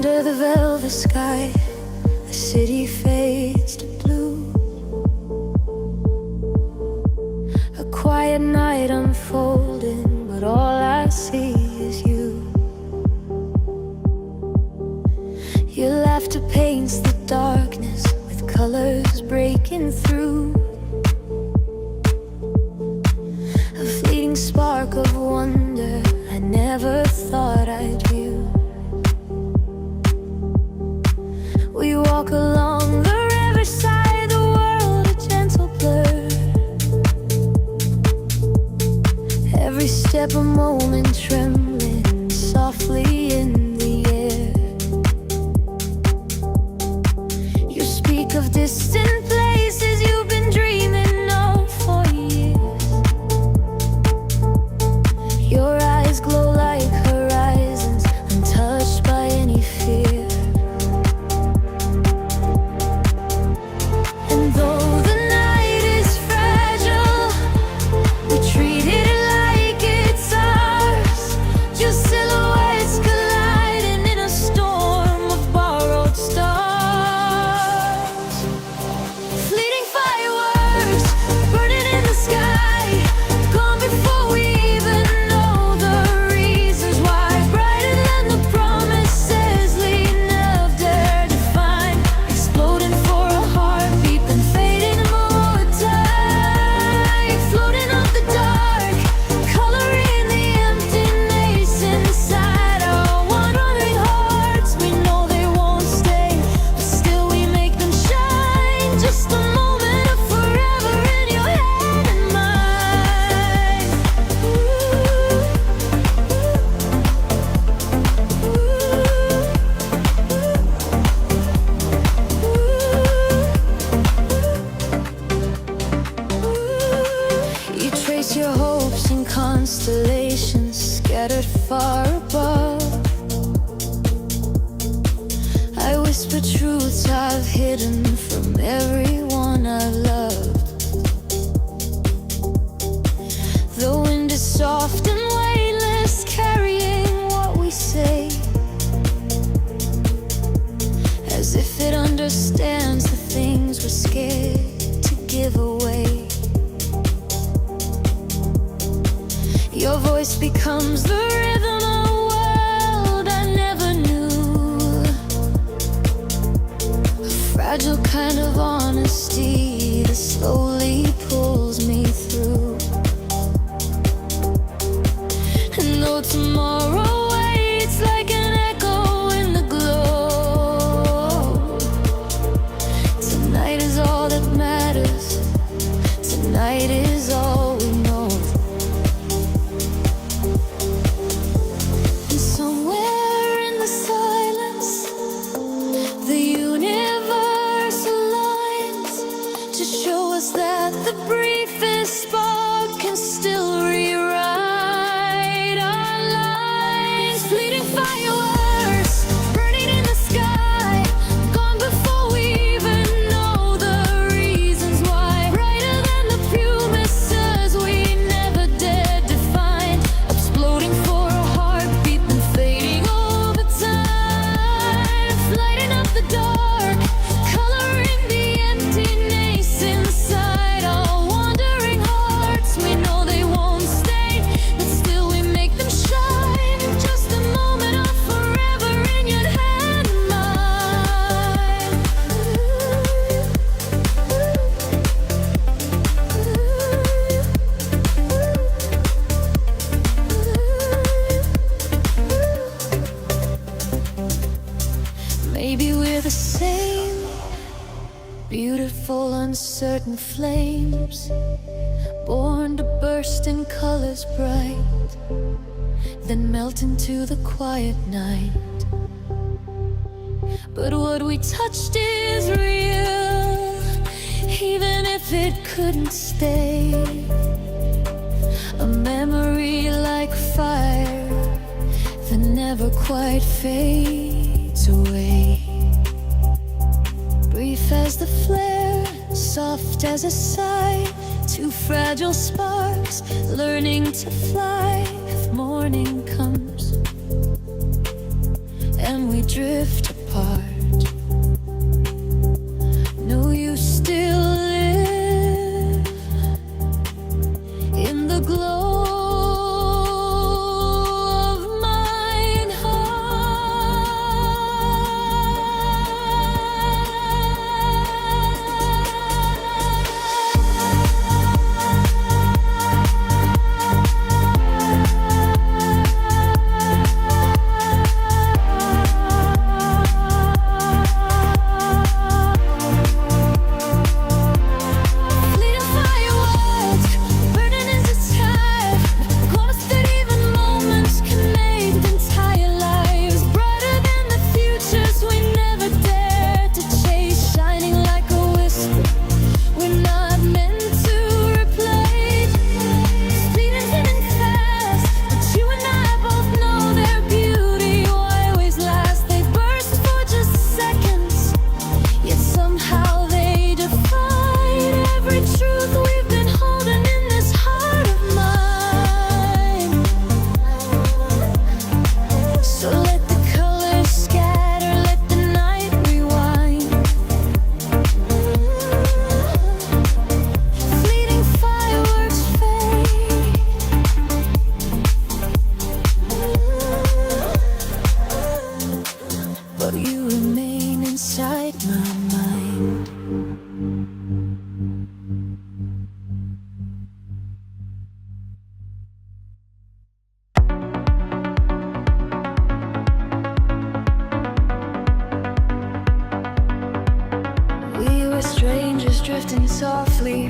Under the velvet sky, the city fades to blue. A quiet night unfolding, but all I see is you. Your laughter paints the darkness with colors breaking through. A fleeting spark of wonder I never thought I'd view. We walk along the riverside, the world a gentle blur. Every step a moment trembling softly in the air. You speak of distant places you've been dreaming of for years. Your eyes glow like horizons, untouched by any fear. And though the night is fragile, we treat it like it's ours. Just silhouettes colliding in a storm of borrowed stars. Fleeting fireworks burning in the sky, gone before we even know the reasons why. Brighter than the promises we never dared to find. Exploding for a heartbeat, then fading more time. Floating up the dark, coloring the emptiness inside our wandering hearts. We know they won't stay, but still we make them shine. Just a moment of forever in your head and mine. You trace your hopes in constellations scattered far above. I whisper truths I've hidden from everyone I've loved. The wind is soft and weightless, carrying what we say, as if it understands the things we're scared to give away. Your voice becomes the rhythm of a world I never knew. A fragile kind of honesty that slowly pulls me through. And though tomorrow waits like an echo in the glow, tonight is all that matters. Tonight is all we know. And somewhere in the silence, the universe aligns to show us that the briefest spark can still rewrite our lines. Fleeting fireworks burning in the sky, gone before we even know the reasons why. Brighter than the promises we never dared to find. Exploding for a heartbeat, then fading over time. Lighting up the dark, coloring the emptiness inside our wandering hearts. We know they won't stay, but still we make them shine. Just a moment of forever in your head and mine. Maybe we're the same, beautiful, uncertain flames, born to burst in colors bright, then melt into the quiet night. But what we touched is real, even if it couldn't stay. A memory like fire that never quite fades away. Brief as the flare, soft as a sigh, two fragile sparks learning to fly. If morning comes and we we drift apart. No, you still live in the glow of mine drifting softly,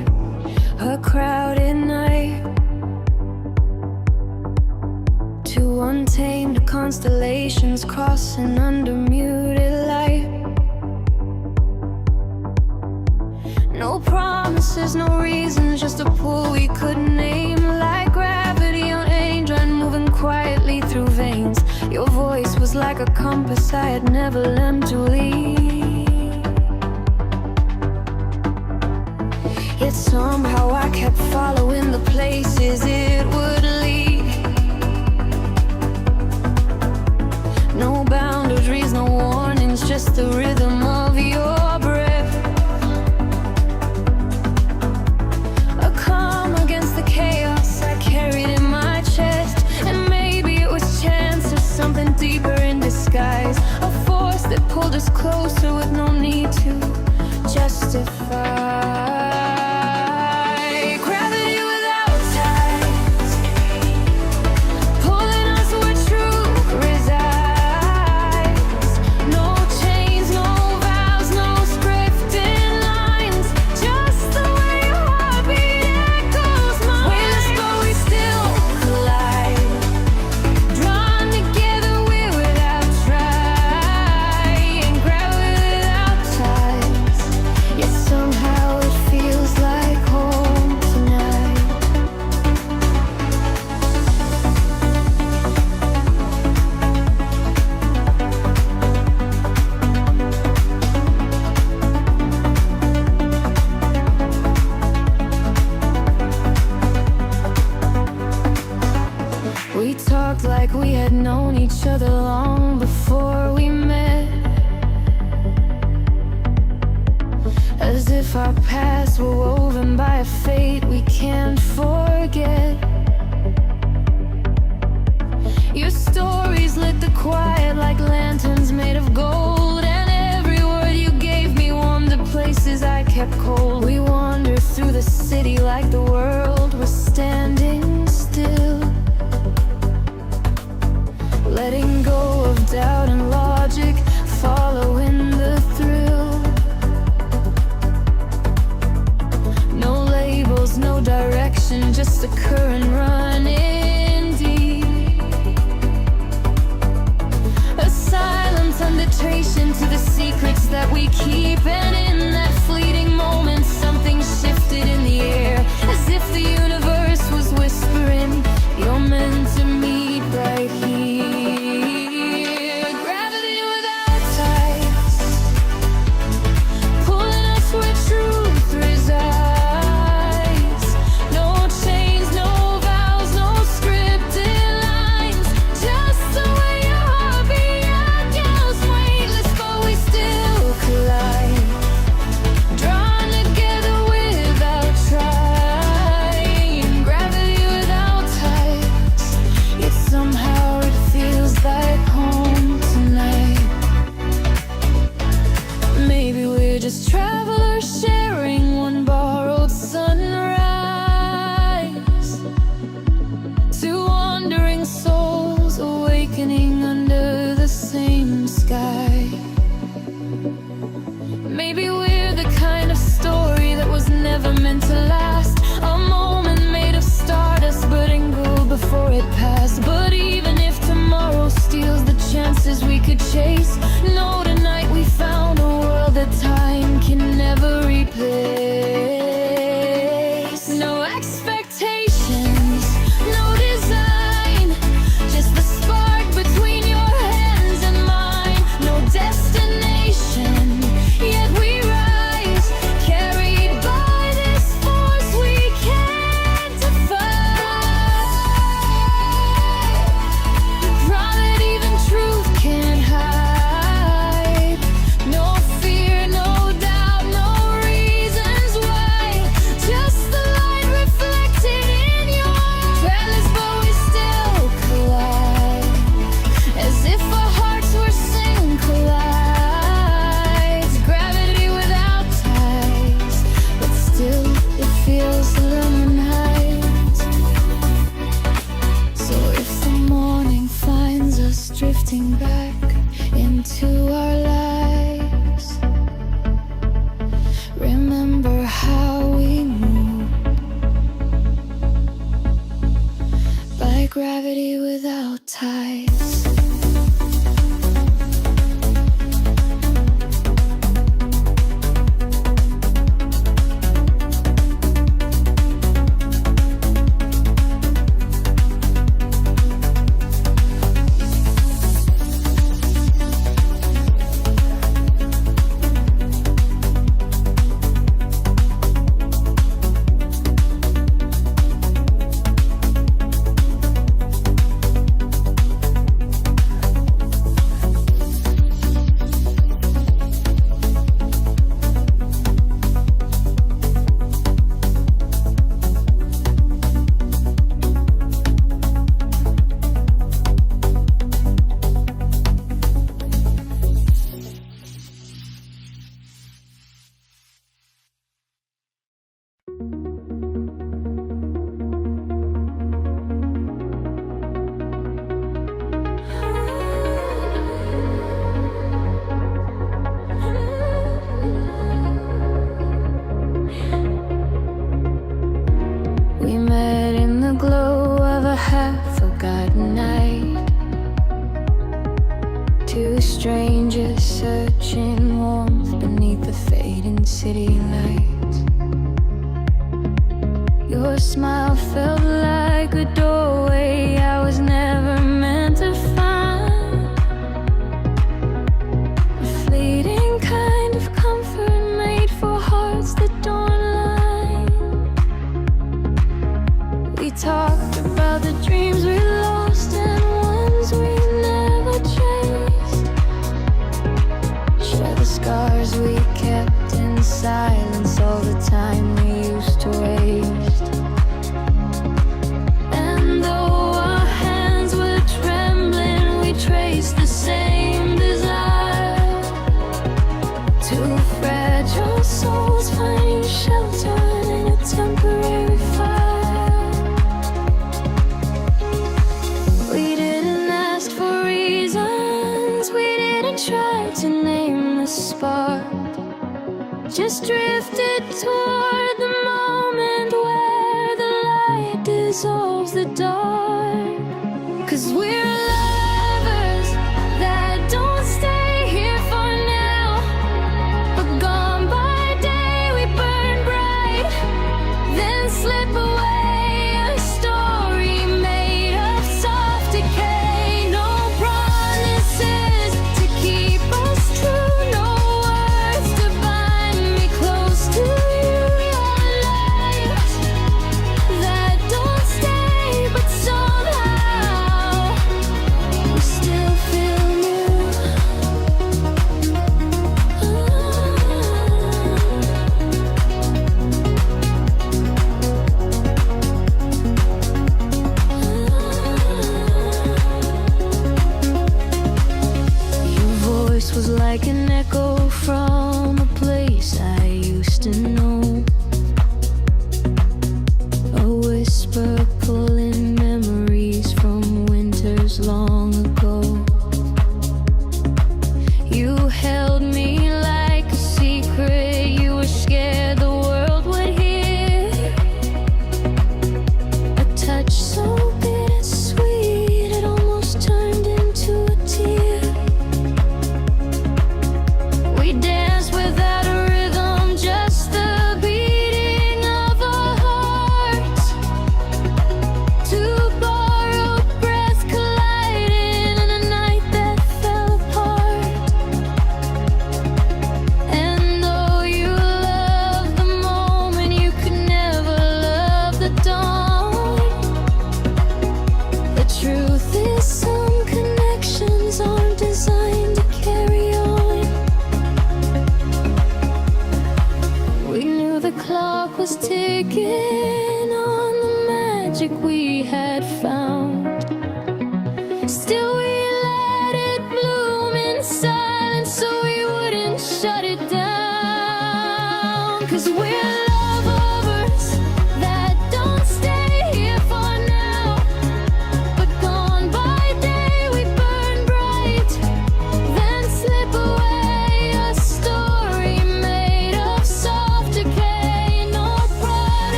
a crowded night, two untamed constellations crossing under muted light. No promises, no reasons, just a pull we couldn't name, like gravity on angel moving quietly through veins. Your voice was like a compass I had never learned to lead. Yet somehow I kept following the places it would lead. No boundaries, no warnings, just the rhythm of your breath. A calm against the chaos I carried in my chest. And maybe it was chance or something deeper in disguise, a force that pulled us closer with no need to justify. Like we had known each other long before we met, as if our paths were woven by a fate we can't forget. Your stories lit the quiet like lanterns made of gold, and every word you gave me warmed the places I kept cold. We wandered through the city like the world was standing still, letting go of doubt and logic, following the thrill. No labels, no direction, just a current running deep. A silent invitation to the secrets that we keep. And in that fleeting moment, something shifted in the air, as if the universe was whispering, you're meant to meet right here. Just the way your heart beat against sky. Maybe we're the kind of story that was never meant to last. A moment made of stardust, burning gold before it passed. But even if tomorrow steals the chances we could chase, know tonight we found a world that time can never replace. No expectations, no design, just the spark between your hands and mine. No destination, yet we rise, carried by this force we can't defy. Pride, even truth can't hide. No fear, no doubt, no reasons why. Just the light reflected in your palace, but we still collide. As if our hearts were synchronized. Gravity without ties, but still it feels lemon heights. So if the morning finds us drifting back into our lives, remember how we move by gravity without ties. We met in the glow of a half-forgotten night. Two strangers searching warmth beneath the fading city lights. Your smile felt like a doorway I was never meant to find. A fleeting kind of comfort made for hearts that don't line. We talked about the dreams we lost and ones we never chased. Share the scars we kept in silence, all the time we used to waste. And though our hands were trembling, we traced the same desire. Two fragile souls finding shelter in a temporary fire. We didn't ask for reasons, we didn't try to name the spark. Just drifted toward the moment where the light dissolves the dark. 'Cause we're lovers that don't stay here for now, but gone by day we burn bright, then slip away, a story made of soft decay. No promises to keep us true, no words to bind me close to you. Your light that don't stay, but somehow we still feel new. Your voice was like an echo from a place I used to know. A whisper pulling memories from winters long ago.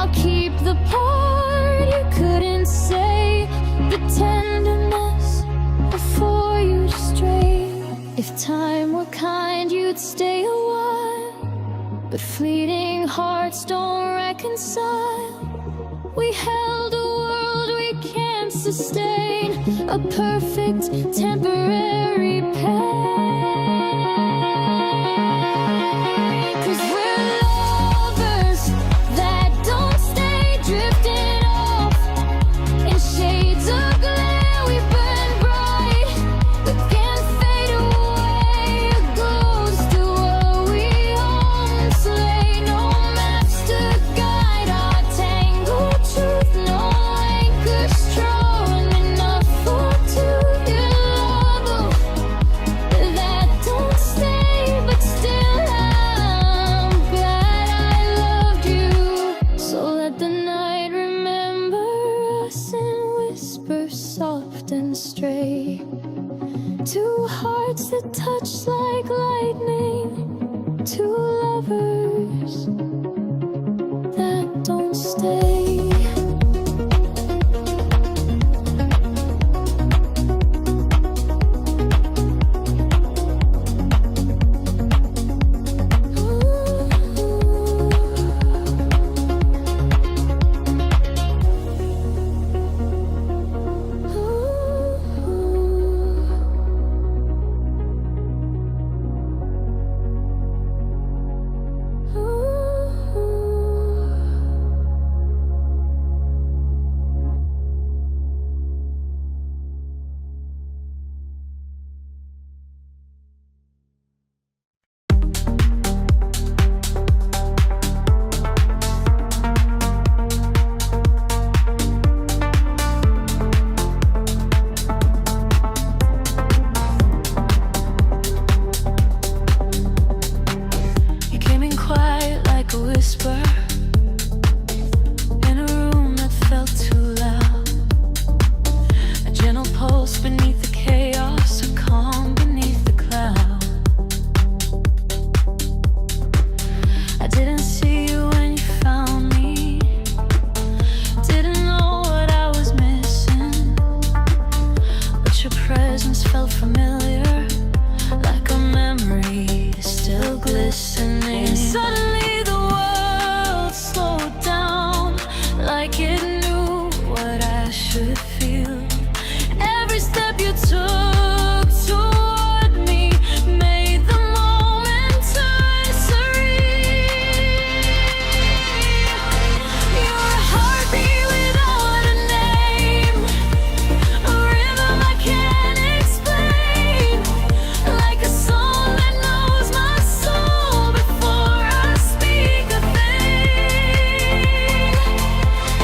I'll keep the part you couldn't say, the tenderness before you stray. If time were kind, you'd stay a while, but fleeting hearts don't reconcile. We held a world we can't sustain, a perfect temporary pain. 'Cause we're lovers that don't stay, drifting off in shades of glare. We burn bright, we can't fade away. A glow's to what we once lay. No maps to guide our tangled truth, no anchor strong enough for two. You love that don't stay, but still I'm glad I loved you. So let the night remember us and whisper soft and stray. Two hearts that touch like lightning, two lovers that don't stay. You came in quiet like a whisper in a room that felt too loud. A gentle pulse beneath the chaos, a calm beneath the cloud. I didn't see you when you found me, didn't know what I was missing, but your presence felt familiar, like a memory still glistening. And suddenly the world slowed down, like it knew what I should feel. Every step you took toward me made the moment turn serene. You're a heartbeat without a name, a rhythm I can't explain, like a song that knows my soul before I speak a thing.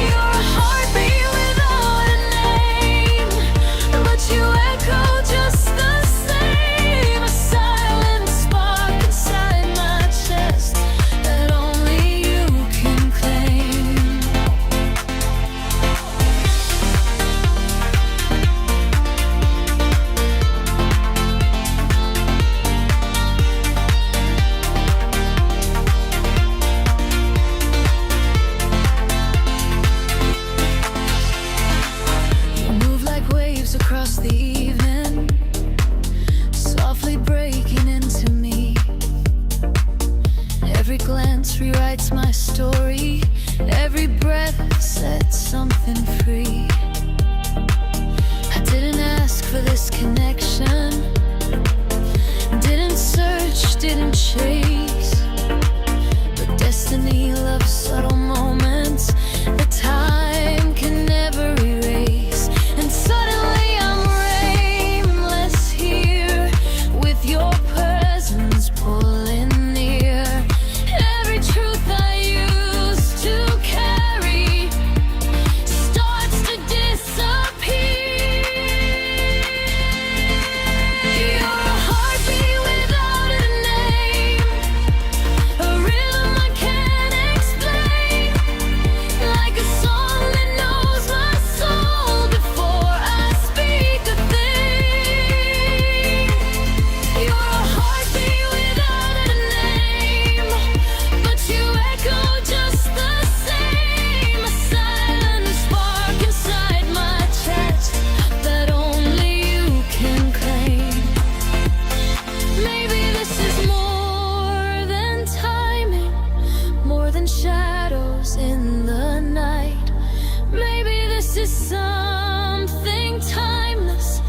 You're a heartbeat without a name, but you echo just the same. A silent spark inside my chest that only you can claim. You move like waves across the evening, softly breaking into me. Every glance rewrites my story, every breath sets something free. I didn't ask for this connection, didn't search, didn't chase, but destiny loves subtle moments that time can never erase. And suddenly I'm rainless here, with your presence pulling near. Every truth I used to carry starts to disappear. You're a heartbeat without a name, a rhythm I can't explain. shadows in the night. Maybe this is something timeless,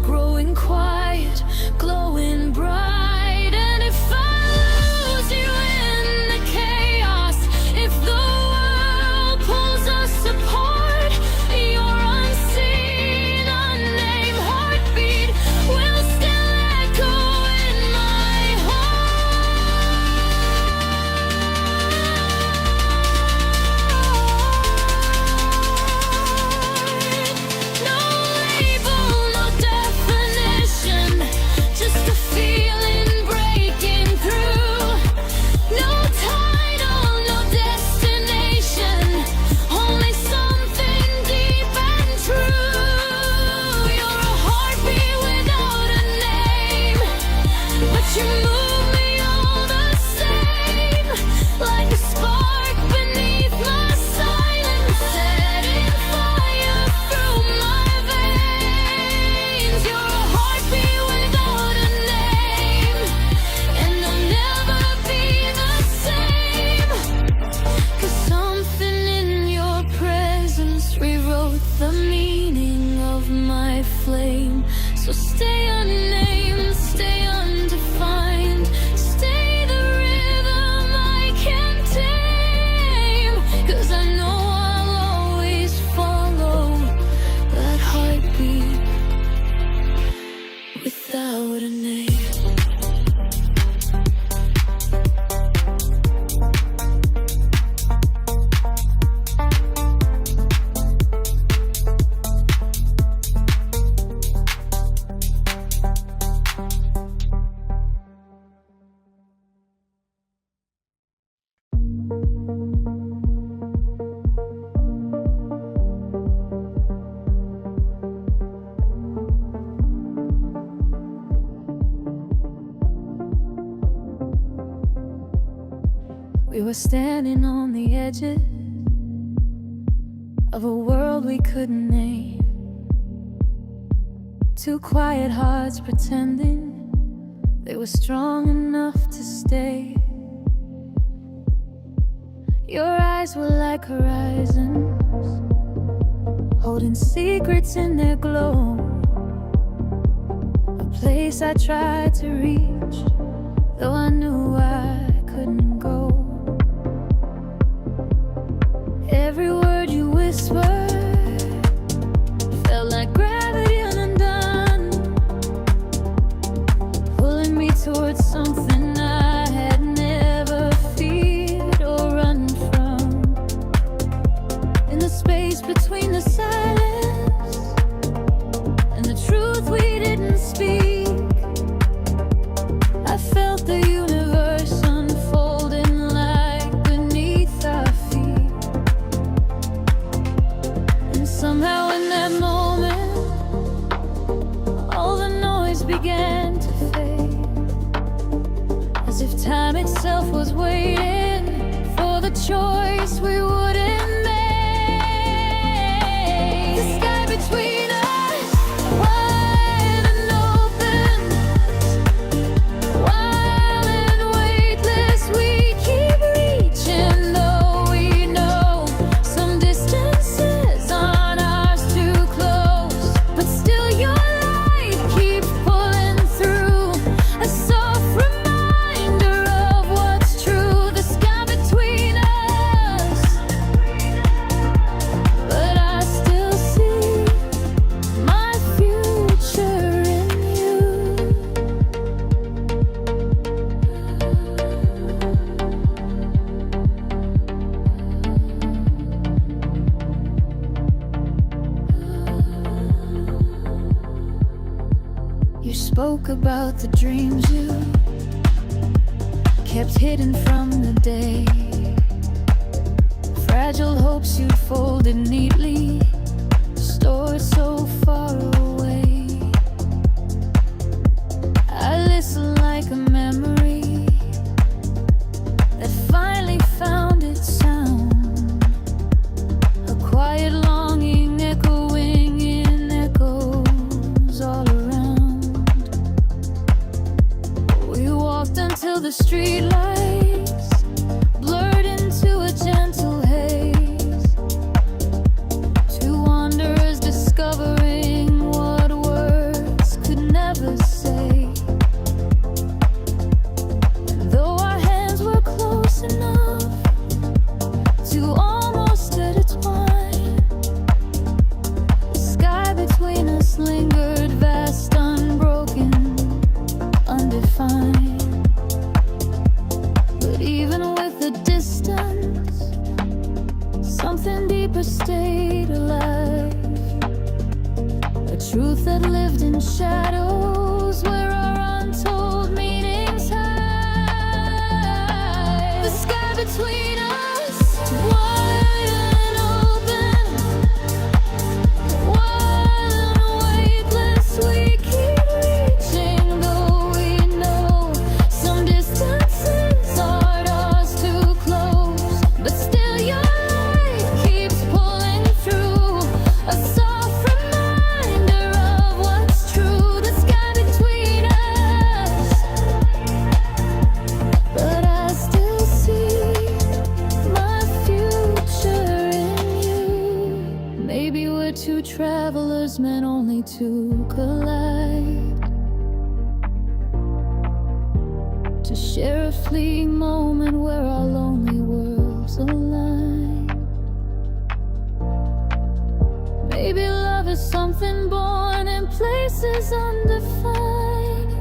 growing quiet, glowing bright. And if I lose you in the chaos, if the world pulls us apart, your unseen, unnamed heartbeat will still echo in my heart. No label, no definition, just a feeling breaking through. No title, no destination, only something deep and true. You're a heartbeat without a name, but you move me all the same, like a spark beneath my silence, setting fire through my veins. You're a heartbeat without a name, and I'll never be the same, 'cause something in your presence rewrote the meaning of my flame. So stay unnamed, stay undefined, stay the rhythm I can't tame, 'cause I know I'll always follow that heartbeat without a name. We were standing on the edges of a world we couldn't name. Two quiet hearts pretending they were strong enough to stay. Your eyes were like horizons, holding secrets in their glow. A place I tried to reach, though I knew I couldn't go. Every word you whispered felt like gravity undone, pulling me towards something I had never feared or run from. In the space between the silence and the truth we didn't speak, I felt the universe unfolding like beneath our feet. And somehow in that moment, all the noise began to fade, as if time itself was waiting for the choice we wouldn't make. The sky between us, wide and open, wild and weightless, we keep reaching, though we know some distances aren't ours to close. But still your light keeps pulling through, a soft reminder of what's true. The sky between us, but I still see my future in you. You spoke about the dreams you kept hidden from the day, fragile hopes you'd folded neatly, stored so far away. I listen like a memory that finally found its sound, a quiet longing echoing in echoes all around. We walked until the streetlights blurred into a gentle haze. two almost intertwine. The sky between us lingered vast, unbroken, undefined. But even with the distance, something deeper stayed alive. A truth that lived in shadows where our untold meanings hide. The sky between us, wide and open, wild and weightless. We keep reaching, though we know some distances aren't ours to close. But still your light keeps pulling through, a soft reminder of what's true. The sky between us, but I still see my future in you. Maybe we're two travelers meant only to collide, to share a fleeting moment where our lonely worlds align. Maybe love is something born in places undefined,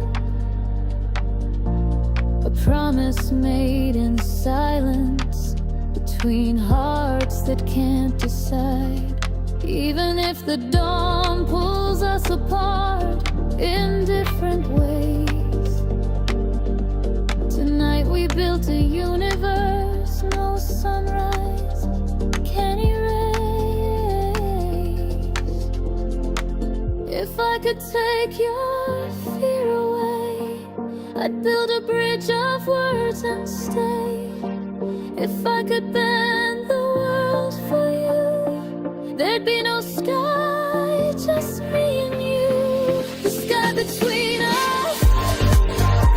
a promise made in silence between hearts that can't decide. Even if the dawn pulls us apart in different ways, tonight we built a universe no sunrise can erase. If I could take your fear away, I'd build a bridge of words and stay. If I could bend the world for you, there'd be no sky, just me and you. The sky between us,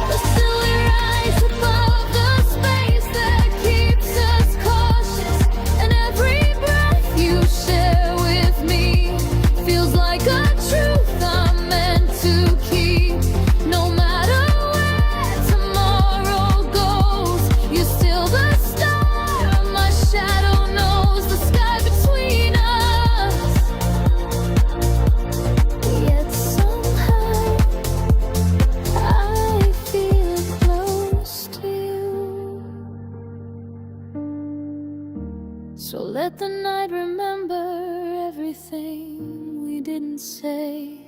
but still we rise above the space that keeps us cautious. And every breath you share with me feels like a truth I'm meant to keep. No matter where tomorrow goes, you're still the star my shadow knows. The sky between us, yet somehow I feel close to you. So let the night remember everything we didn't say.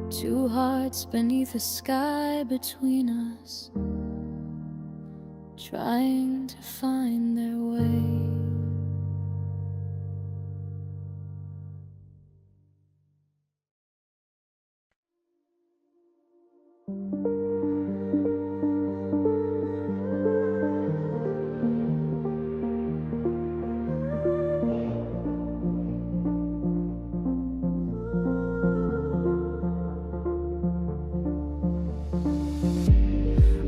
Two hearts beneath a sky between us, trying to find their way.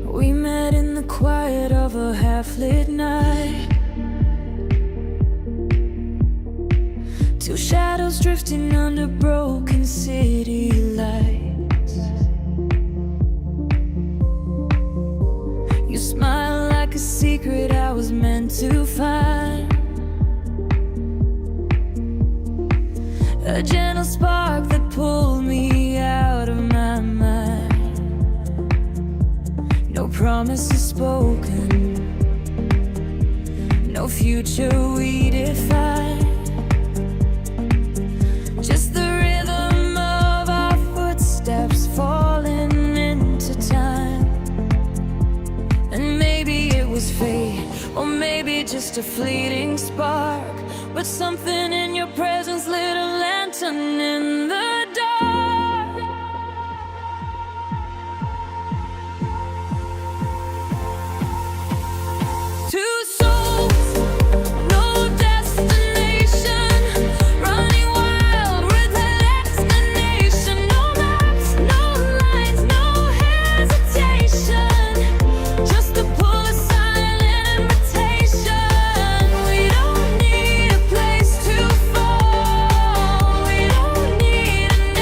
We met in the quiet of a half-lit night, two shadows drifting under broken city lights. You smile like a secret I was meant to find, a gentle spark that pulled me out of my mind. No promises spoken, no future we define, just the rhythm of our footsteps falling into time. And maybe it was fate, or maybe just a fleeting spark, but something in your presence lit a lantern in the dark. Two souls, no destination, running wild without explanation. No maps, no lines, no hesitation, just to pull a silent invitation. We don't need a place to fall, we don't need an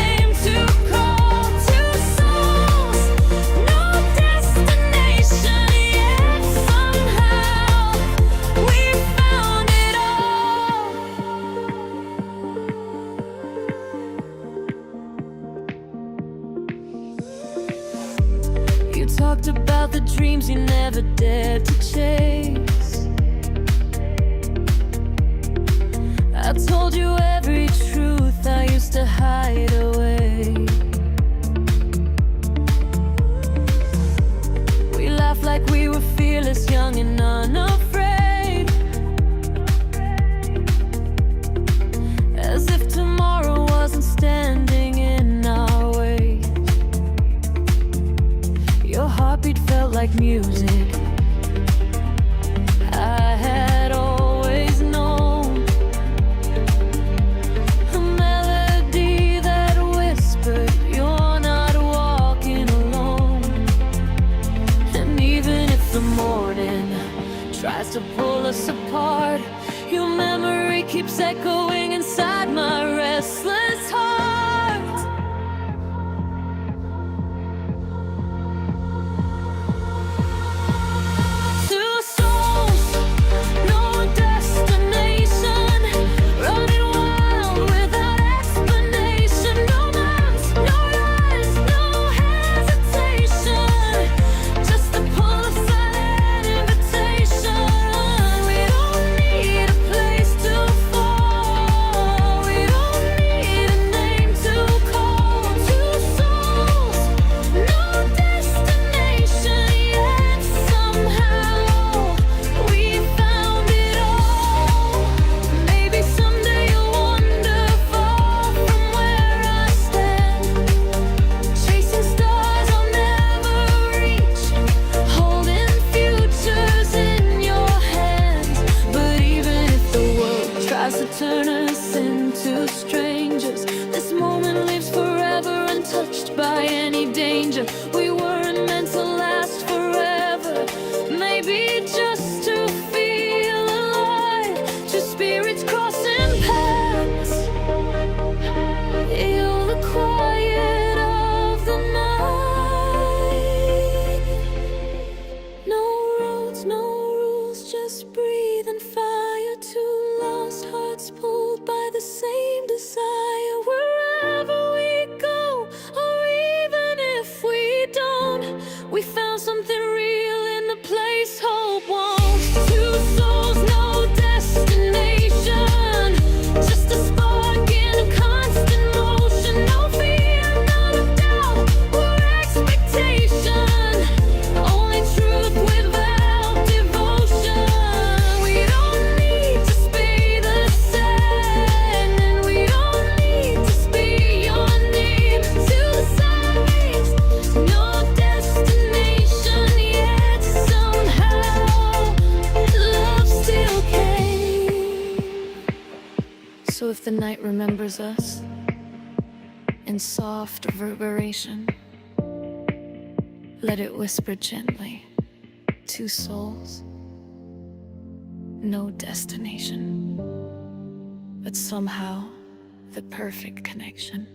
tries to pull us apart. Your memory keeps echoing inside my restless heart. Two souls, no destination, running wild without explanation. No maps, no lies, no hesitation, just the pull of silent invitation. We don't need a place to fall, we don't need a name to call. Two souls, no destination, yet somehow we found it all. Maybe someday you'll wander far from where I stand, chasing stars I'll never reach, holding futures in your hands. But even if the world tries to turn us into strangers, this moment lives forever untouched by any danger. We weren't meant to last forever, maybe just to feel alive, two spirits crossing paths. You're the quiet of the night. No roads, no rules, just breathe and fire. Two lost hearts pulled by the same desire. Wherever we go, or even if we don't, we found something real in the place hope wants. Two souls, no destination, just a spark in a constant motion. No fear, not a doubt or expectation, only truth without devotion. We don't need to speak the same, and we don't need to speak your name. Two sides, no destination, yet somehow love still came. So if the night remembers us in soft reverberation, let it whisper gently. Two souls, no destination, but somehow the perfect connection.